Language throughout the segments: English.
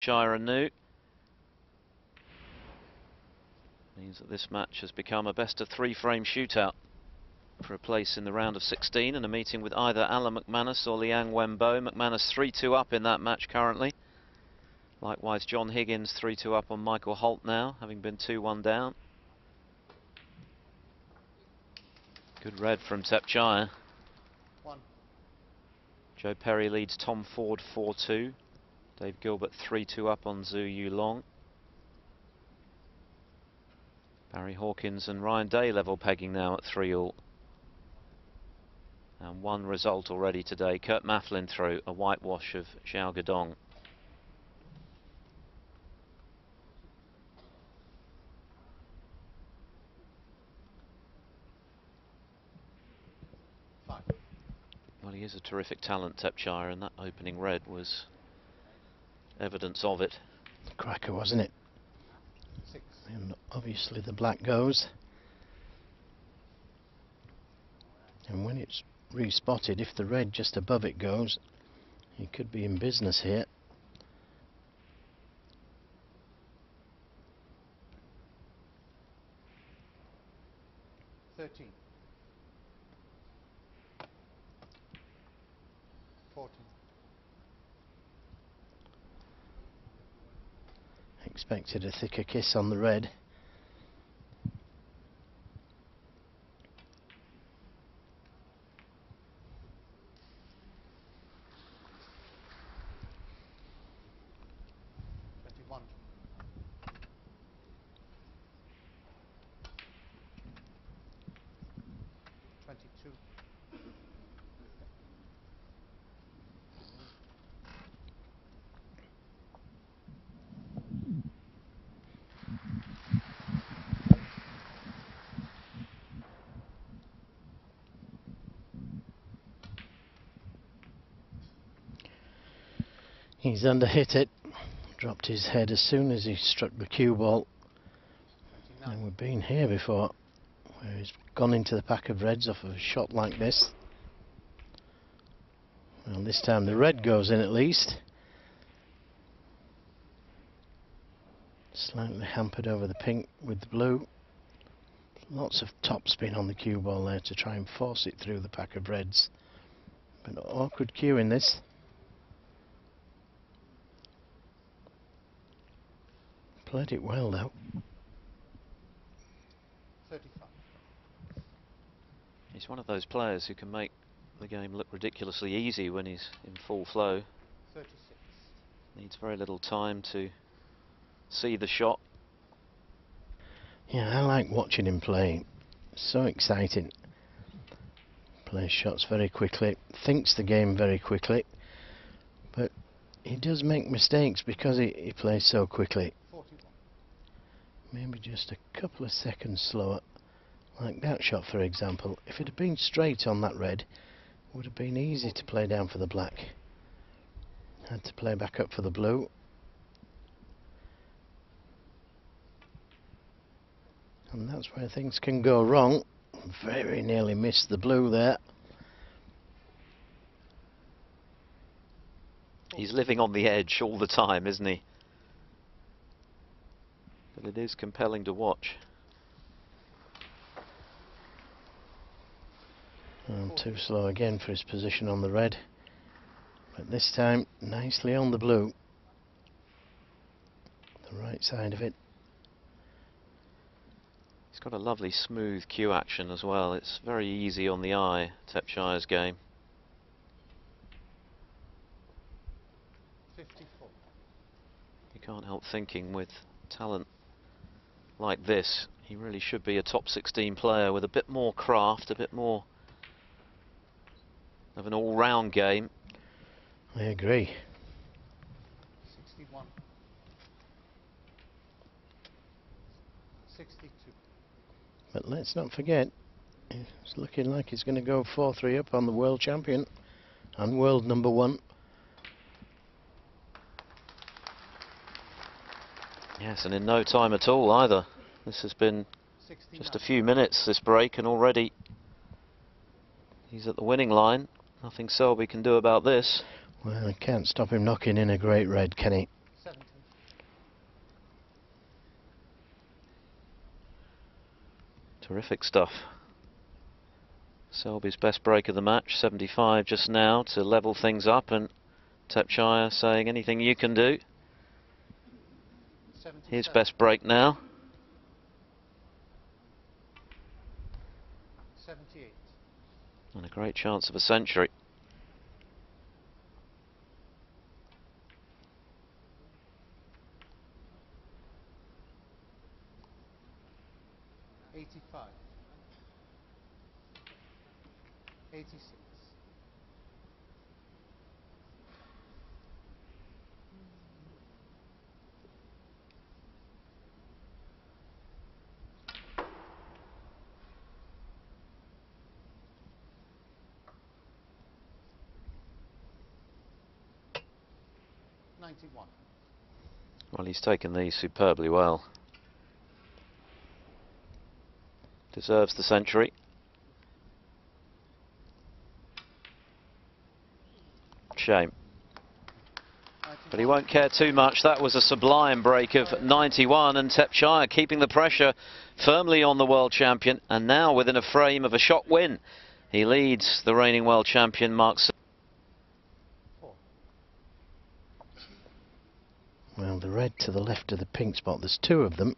Thepchaiya and Nooh. Means that this match has become a best-of-3 frame shootout for a place in the round of 16 and a meeting with either Alan McManus or Liang Wenbo. McManus 3-2 up in that match currently. Likewise, John Higgins 3-2 up on Michael Holt now, having been 2-1 down. Good red from Thepchaiya. Joe Perry leads Tom Ford 4-2. Dave Gilbert 3-2 up on Zhu Yu Long. Barry Hawkins and Ryan Day level pegging now at 3-all. And one result already today. Kurt Mafflin through a whitewash of Xiao Guodong. Well, he is a terrific talent, Thepchaiya, and that opening red was evidence of it. Cracker, wasn't it? And obviously the black goes. And when it's respotted, if the red just above it goes, he could be in business here. Expected a thicker kiss on the red. He's underhit it, dropped his head as soon as he struck the cue ball. And we've been here before, where he's gone into the pack of reds off of a shot like this. Well, this time the red goes in at least. Slightly hampered over the pink with the blue. Lots of topspin on the cue ball there to try and force it through the pack of reds. But an awkward cue in this. Played it well though. 35. He's one of those players who can make the game look ridiculously easy when he's in full flow. 36. Needs very little time to see the shot. Yeah, I like watching him play. So exciting. Plays shots very quickly, thinks the game very quickly, but he does make mistakes because he plays so quickly. 41. Maybe just a couple of seconds slower. Like that shot, for example. If it had been straight on that red, it would have been easy to play down for the black. Had to play back up for the blue. And that's where things can go wrong. Very nearly missed the blue there. He's living on the edge all the time, isn't he? But it is compelling to watch. And too slow again for his position on the red. But this time, nicely on the blue. The right side of it. He's got a lovely smooth cue action as well. It's very easy on the eye, Thepchaiya's game. 54. You can't help thinking with talent like this, he really should be a top 16 player with a bit more craft, a bit more of an all-round game. I agree. 61. 62. But let's not forget, it's looking like he's going to go 4-3 up on the world champion and world number 1. Yes, and in no time at all either. This has been 69. just a few minutes, this break, and already he's at the winning line. Nothing Selby can do about this. Well, he can't stop him knocking in a great red, can he? 71. Terrific stuff. Selby's best break of the match, 75 just now to level things up, and Thepchaiya saying anything you can do. His best break now. 78. And a great chance of a century. 85. 86. Well, he's taken these superbly well. Deserves the century. Shame. But he won't care too much. That was a sublime break of 91, and Thepchaiya keeping the pressure firmly on the world champion, and now within a frame of a shot win. He leads the reigning world champion, Mark. Well, the red to the left of the pink spot, there's two of them.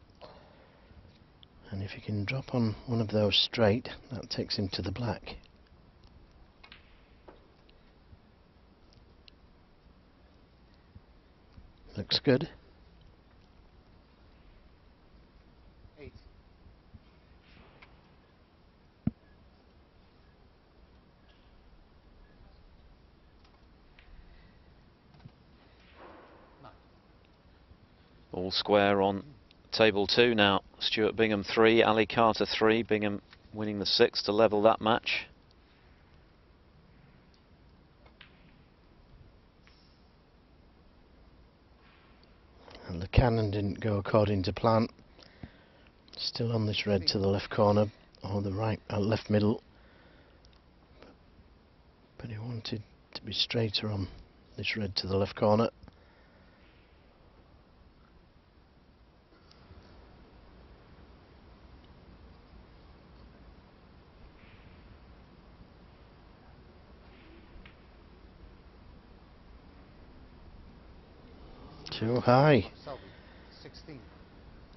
And if you can drop on one of those straight, that takes him to the black. Looks good. 8. All square on table 2 now. Stuart Bingham 3, Ali Carter 3. Bingham winning the 6 to level that match. And the cannon didn't go according to plan. Still on this red to the left corner, or the right, left middle. But he wanted to be straighter on this red to the left corner. Too high. Selby, 16.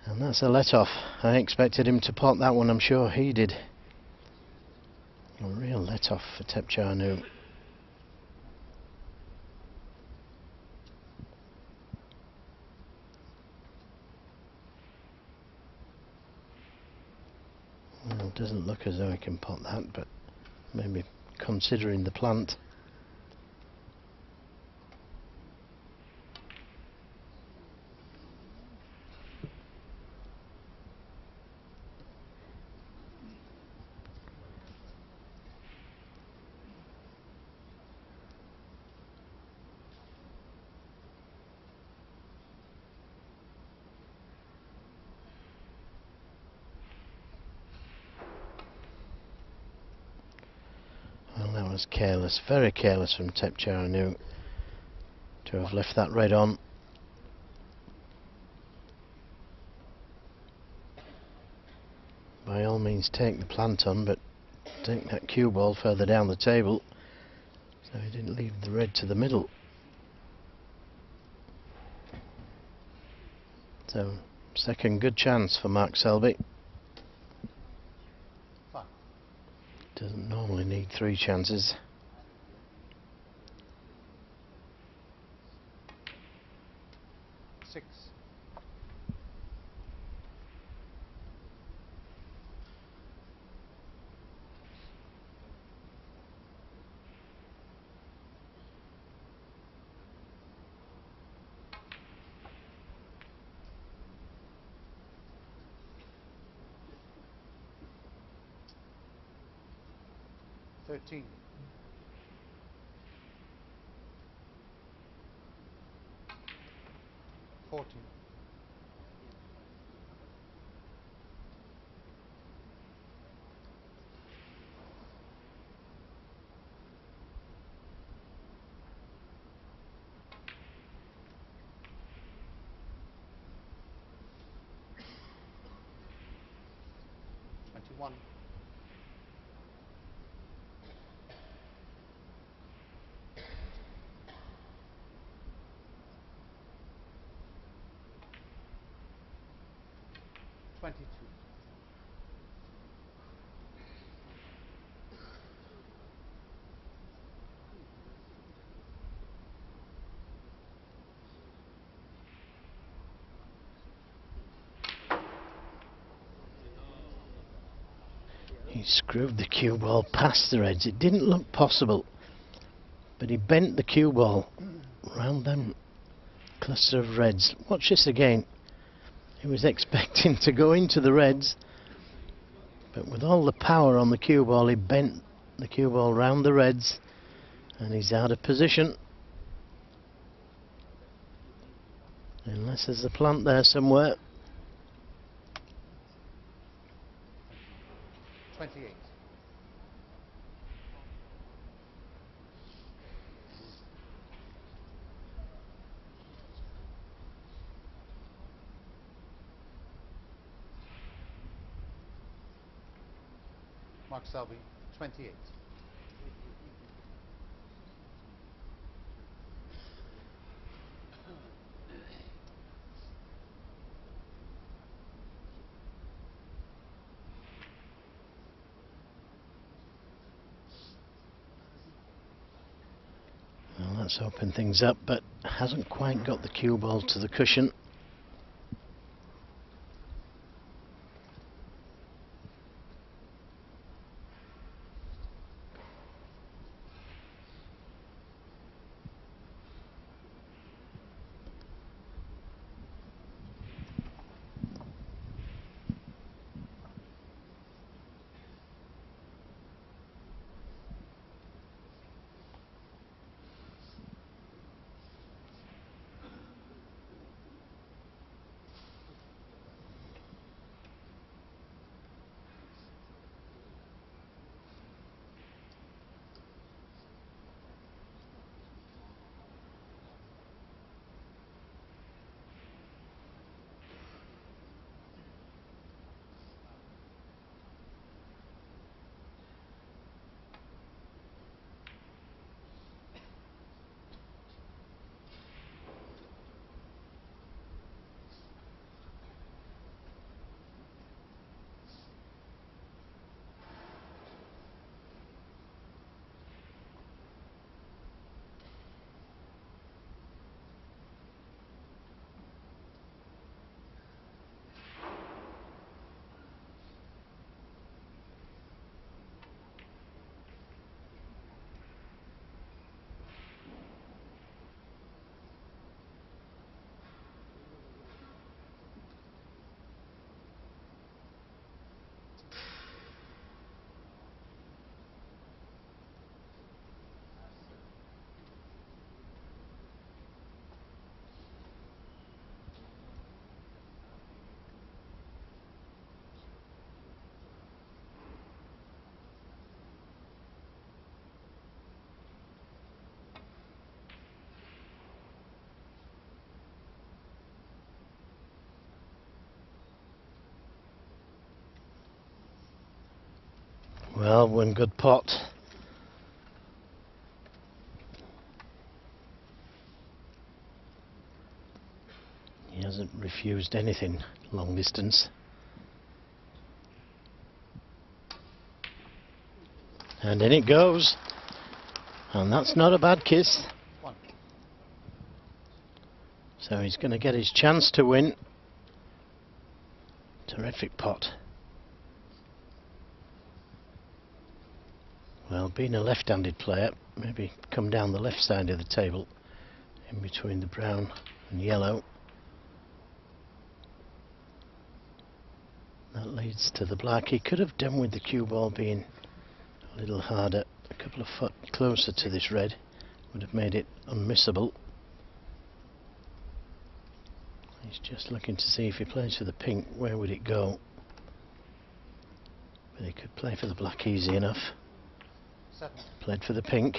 And that's a let-off. I expected him to pot that one, I'm sure he did. A real let-off for Thepchaiya Nooh. Well, it doesn't look as though he can pot that, but maybe considering the plant. Well, that was careless, very careless from Thepchaiya Nooh to have left that red on. By all means take the plant on, but take that cue ball further down the table, so he didn't leave the red to the middle. So, second good chance for Mark Selby. Doesn't normally need 3 chances. Six. Thirteen. 14. 21. 1. $22. He screwed the cue ball past the reds. It didn't look possible, but he bent the cue ball round them cluster of reds. Watch this again. He was expecting to go into the reds, but with all the power on the cue ball, he bent the cue ball round the reds, and he's out of position. Unless there's a plant there somewhere. 28. Mark Selby, 28. Well, that's opened things up, but hasn't quite got the cue ball to the cushion. Well, one good pot. He hasn't refused anything long distance. And in it goes. And that's not a bad kiss. 1. So he's going to get his chance to win. Terrific pot. Well, being a left-handed player, maybe come down the left side of the table, in between the brown and yellow. That leads to the black. He could have done with the cue ball being a little harder, a couple of foot closer to this red, would have made it unmissable. He's just looking to see if he plays for the pink, where would it go? But he could play for the black easy enough. 7. Played for the pink.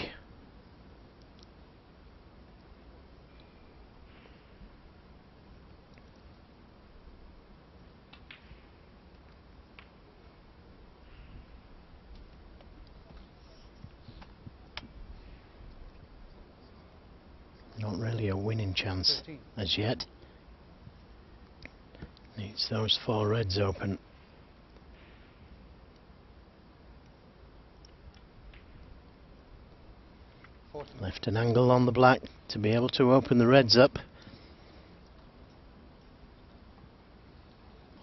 really a winning chance 13. as yet. Needs those 4 reds open. Left an angle on the black to be able to open the reds up.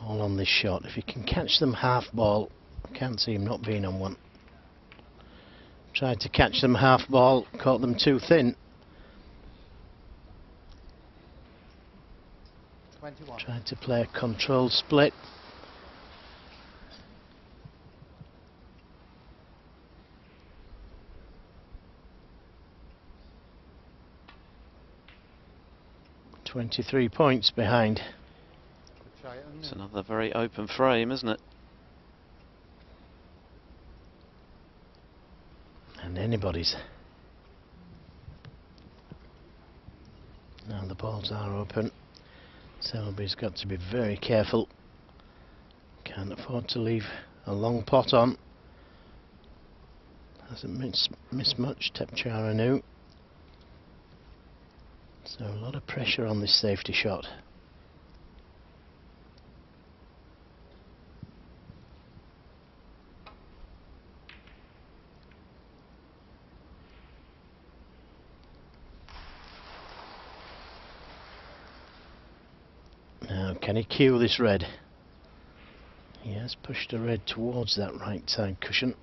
All on this shot. If you can catch them half ball, I can't see him not being on one. Tried to catch them half ball, caught them too thin. 21. Tried to play a controlled split. .23 points behind. Thepchaiya and It's Nooh. another very open frame, isn't it? And anybody's. Now the balls are open. Selby's got to be very careful. Can't afford to leave a long pot on. Hasn't missed much, Thepchaiya Nooh. So a lot of pressure on this safety shot. Now can he cue this red? He has pushed a red towards that right side cushion.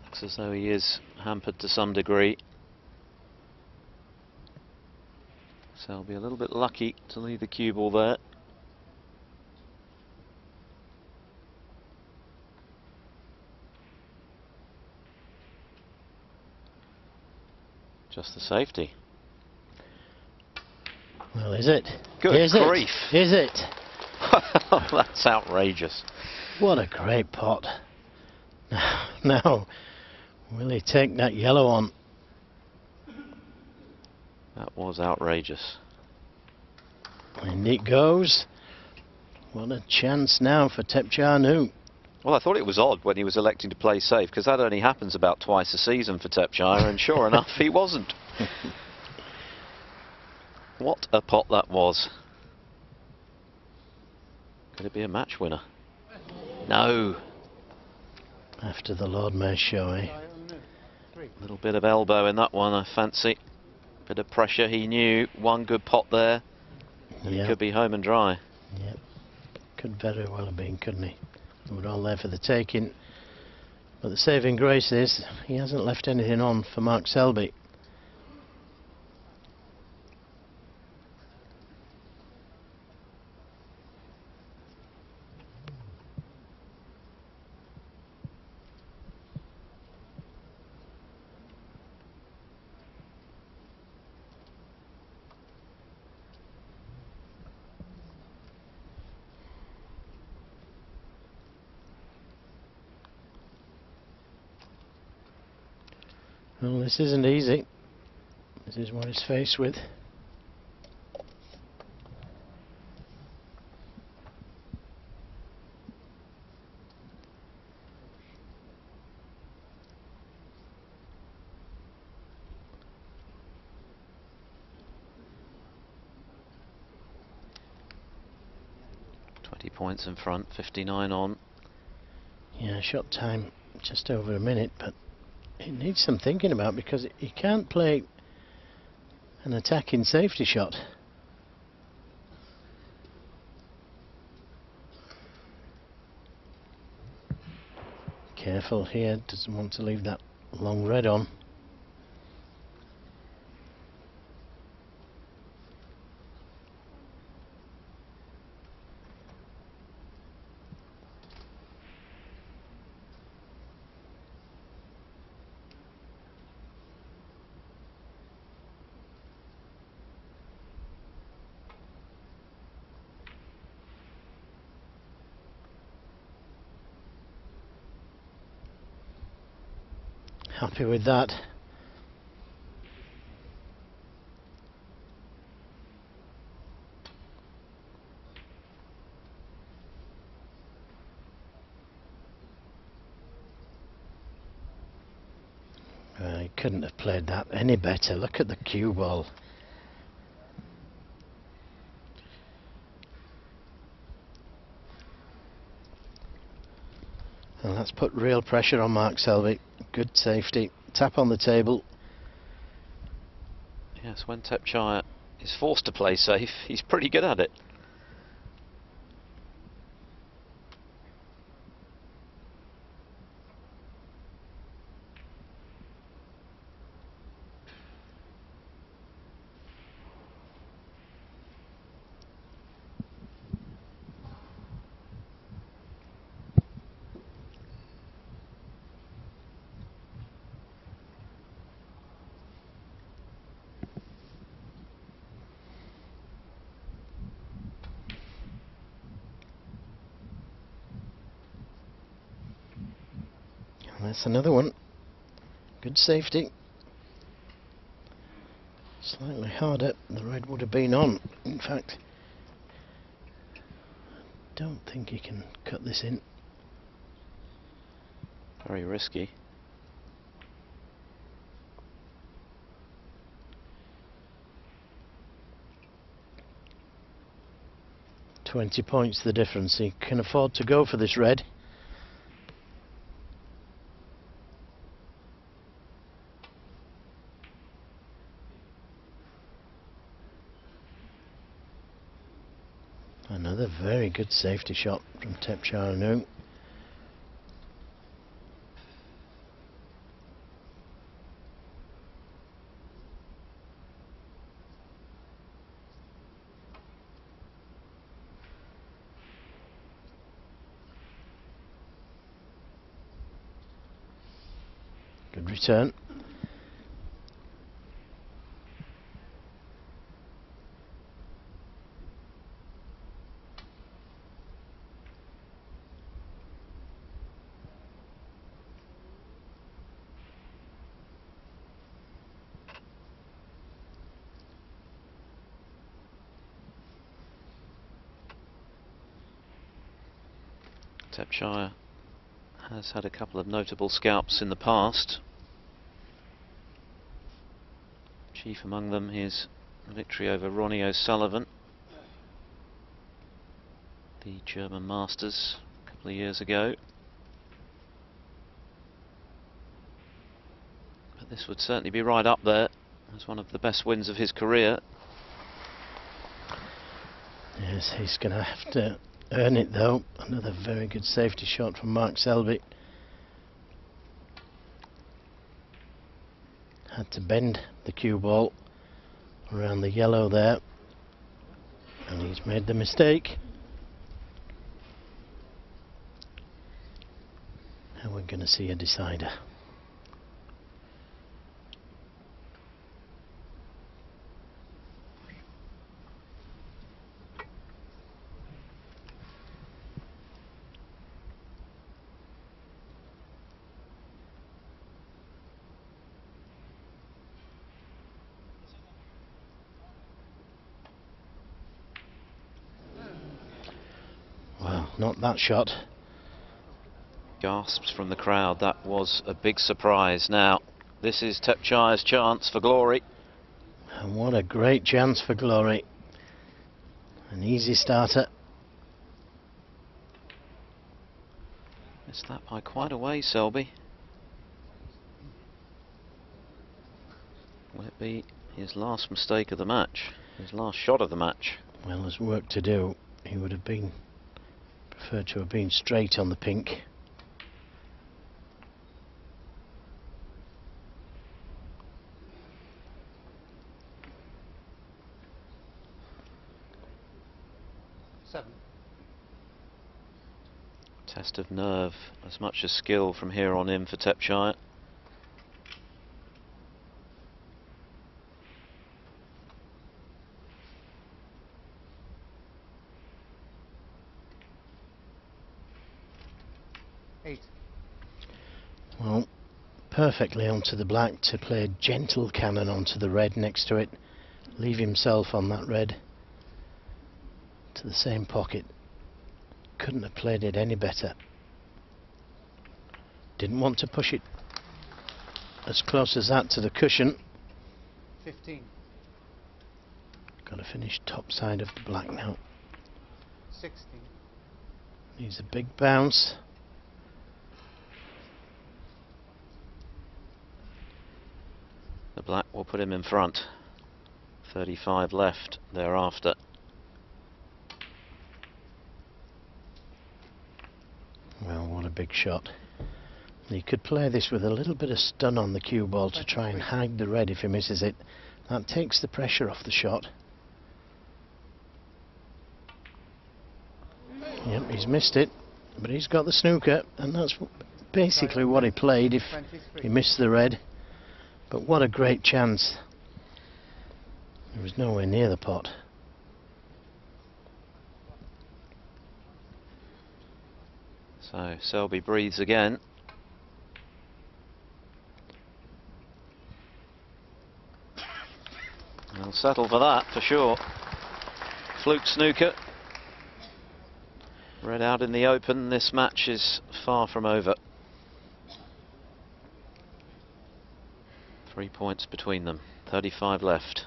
Looks as though he is hampered to some degree. So he'll be a little bit lucky to leave the cue ball there. Just the safety. Well, is it? Good Is grief. it? Is it? That's outrageous. What a great pot. Now, will he take that yellow on? That was outrageous. And it goes. What a chance now for Thepchaiya Nooh. Well, I thought it was odd when he was electing to play safe, because that only happens about twice a season for Thepchaiya, and sure enough, he wasn't. What a pot that was. Could it be a match winner? No. After the Lord Mayor's show, eh? Thepchaiya and Nooh. 3. A little bit of elbow in that one, I fancy. Bit of pressure, he knew. One good pot there, and he Yep. could be home and dry. Yep. Could very well have been, couldn't he? We're all there for the taking. But the saving grace is he hasn't left anything on for Mark Selby. Well, this isn't easy. This is what he's faced with. Points in front, 59 on. Yeah, shot time just over a minute, but it needs some thinking about, because he can't play an attacking safety shot. Careful here, doesn't want to leave that long red on. Happy with that. He couldn't have played that any better. Look at the cue ball. And that's put real pressure on Mark Selby. Good safety. Tap on the table. Yes, when Thepchaiya is forced to play safe, he's pretty good at it. That's another one. Good safety. Slightly harder. The red would have been on. In fact, I don't think he can cut this in. Very risky. £20 points the difference. He can afford to go for this red. Another very good safety shot from Thepchaiya Nooh. Good return. Thepchaiya has had a couple of notable scalps in the past. Chief among them his victory over Ronnie O'Sullivan, the German Masters, a couple of years ago. But this would certainly be right up there as one of the best wins of his career. Yes, he's going to have to earn it though. Another very good safety shot from Mark Selby. Had to bend the cue ball around the yellow there, and he's made the mistake. And we're going to see a decider. Well, not that shot. Gasps from the crowd. That was a big surprise. Now, this is Thepchaiya's chance for glory. And what a great chance for glory. An easy starter. Missed that by quite a way, Selby. Will it be his last mistake of the match? His last shot of the match? Well, there's work to do. He would have preferred to have been straight on the pink. Test of nerve as much as skill from here on in for Thepchaiya. Well, perfectly onto the black to play a gentle cannon onto the red next to it. Leave himself on that red to the same pocket. Couldn't have played it any better. Didn't want to push it as close as that to the cushion. 15. Got to finish top side of the black now. 16. Needs a big bounce. The black will put him in front. 35 left thereafter. Well, what a big shot. He could play this with a little bit of stun on the cue ball to try and hide the red if he misses it. That takes the pressure off the shot. Yep, he's missed it, but he's got the snooker, and that's basically what he played if he missed the red. But what a great chance. He was nowhere near the pot. So Selby breathes again. He'll settle for that for sure. Fluke snooker. Red out in the open. This match is far from over. 3 points between them. 35 left.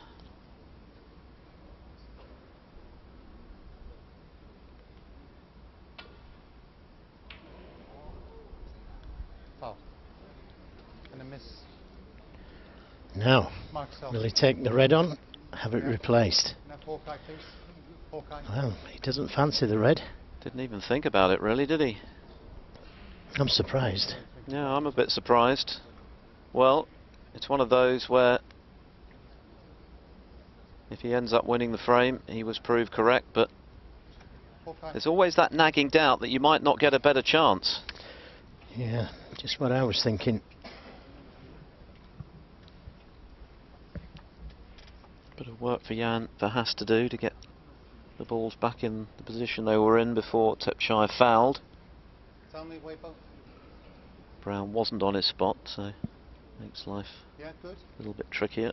Foul. And a miss. Now, Mark Selby. will he take the red on? Have it replaced? Now Hawkeye, please. Hawkeye. Well, he doesn't fancy the red. Didn't even think about it really, did he? I'm surprised. Yeah, I'm a bit surprised. Well, it's one of those where if he ends up winning the frame, he was proved correct, but Hawkeye. there's always that nagging doubt that you might not get a better chance. Yeah, just what I was thinking. Bit of work for Haas to do to get the balls back in the position they were in before Thepchaiya fouled. Tell me, Weibo. Brown wasn't on his spot, so makes life Yeah, good. a little bit trickier.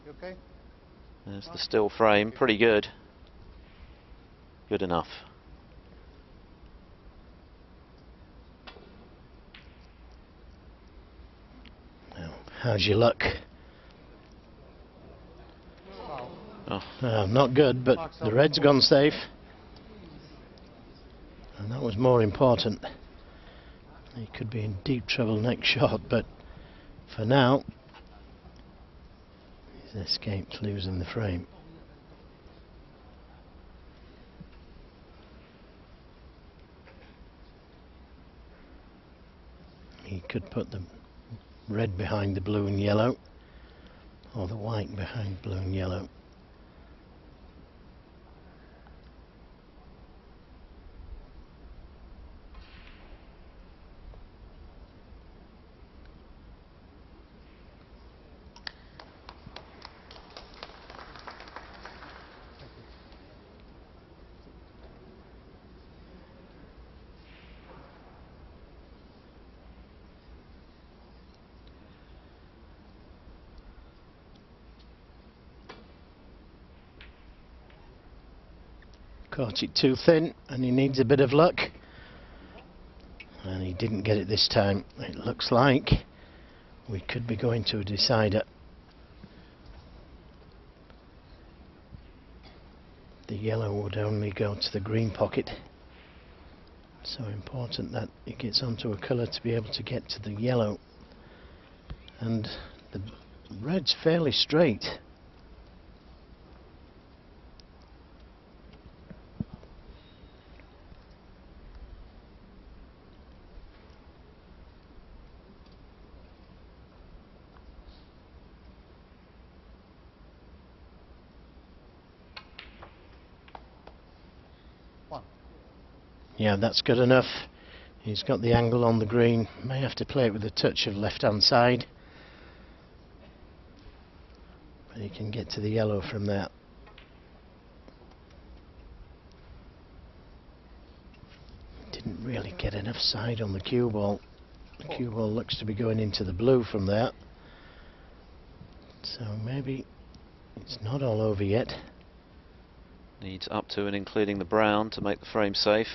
You okay? There's the still frame, pretty good. Good enough. Now, how's your luck? Foul. Oh, Not good, but the red's gone safe. And that was more important. He could be in deep trouble next shot, but for now, he's escaped losing the frame. He could put the red behind the blue and yellow, or the white behind blue and yellow. Caught it too thin, and he needs a bit of luck. And he didn't get it this time. It looks like we could be going to a decider. The yellow would only go to the green pocket. So important that it gets onto a colour to be able to get to the yellow. And the red's fairly straight. Yeah, that's good enough. He's got the angle on the green. May have to play it with a touch of left-hand side. But he can get to the yellow from there. Didn't really get enough side on the cue ball. The cue ball looks to be going into the blue from there. So maybe it's not all over yet. needs up to and including the brown to make the frame safe.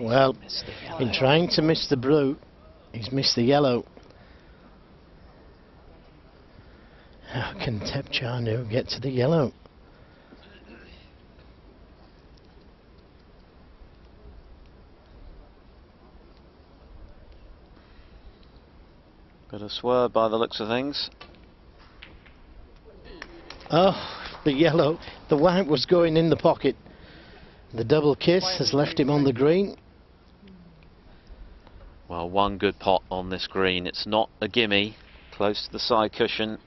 Well, in trying to miss the blue, he's missed the yellow. How can Thepchaiya get to the yellow? Bit of swerve by the looks of things. Oh, the yellow. The white was going in the pocket. The double kiss has left him on the green. Well, one good pot on this green. It's not a gimme. Close to the side cushion.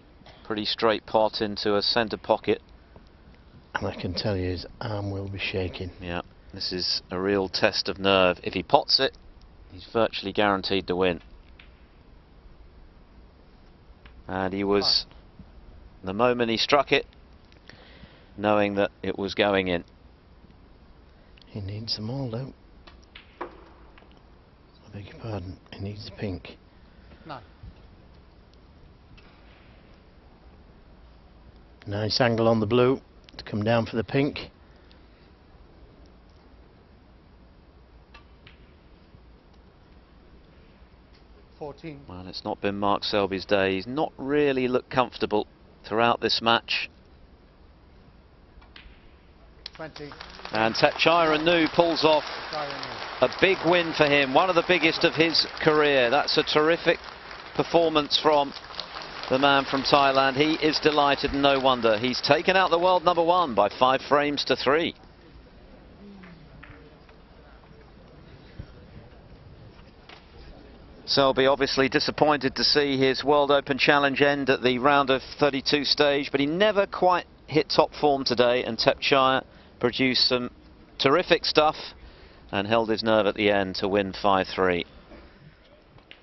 Pretty straight pot into a centre pocket. And I can tell you his arm will be shaking. Yeah, this is a real test of nerve. If he pots it, he's virtually guaranteed to win. And he was, the moment he struck it, knowing that it was going in. He needs them all, though. I beg your pardon, he needs the pink. No. Nice angle on the blue to come down for the pink. Well, it's not been Mark Selby's day. He's not really looked comfortable throughout this match. 20. And Thepchaiya and Nooh pulls off a big win for him, one of the biggest of his career. That's a terrific performance from the man from Thailand. He is delighted, and no wonder. He's taken out the world #1 by 5 frames to 3. Selby obviously disappointed to see his World Open Challenge end at the round of 32 stage, but he never quite hit top form today, and Thepchaiya produced some terrific stuff and held his nerve at the end to win 5-3.